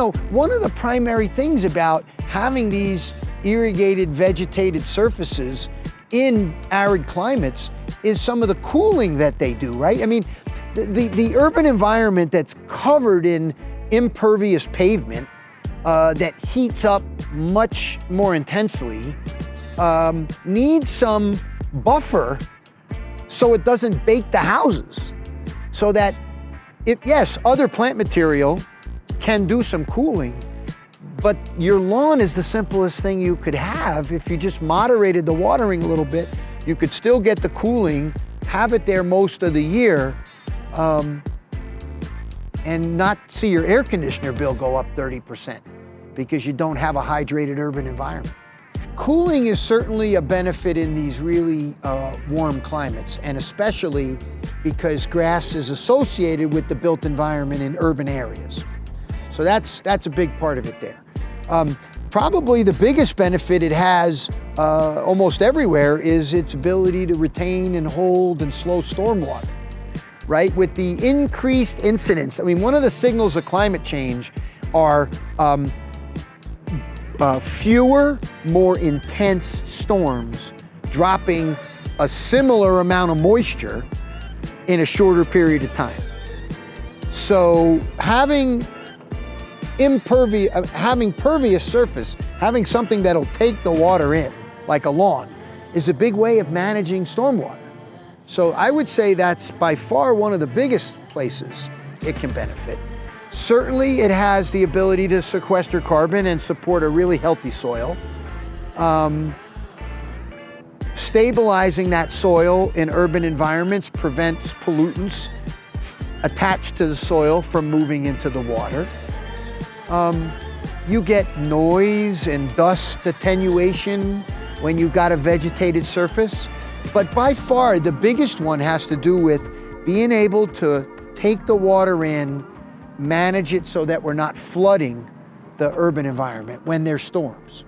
know, one of the primary things about having these irrigated, vegetated surfaces in arid climates is some of the cooling that they do, right? I mean, the urban environment that's covered in impervious pavement that heats up much more intensely needs some buffer so it doesn't bake the houses. So that, yes, other plant material can do some cooling, but your lawn is the simplest thing you could have. If you just moderated the watering a little bit, you could still get the cooling, have it there most of the year, and not see your air conditioner bill go up 30% because you don't have a hydrated urban environment. Cooling is certainly a benefit in these really warm climates, and especially because grass is associated with the built environment in urban areas. So that's a big part of it there. Probably the biggest benefit it has almost everywhere is its ability to retain and hold and slow stormwater, right? With the increased incidence, I mean, one of the signals of climate change are fewer, more intense storms dropping a similar amount of moisture in a shorter period of time. So having pervious surface, having something that'll take the water in, like a lawn, is a big way of managing stormwater. So I would say that's by far one of the biggest places it can benefit. Certainly it has the ability to sequester carbon and support a really healthy soil. Stabilizing that soil in urban environments prevents pollutants attached to the soil from moving into the water. You get noise and dust attenuation when you've got a vegetated surface, but by far the biggest one has to do with being able to take the water in, manage it so that we're not flooding the urban environment when there's storms.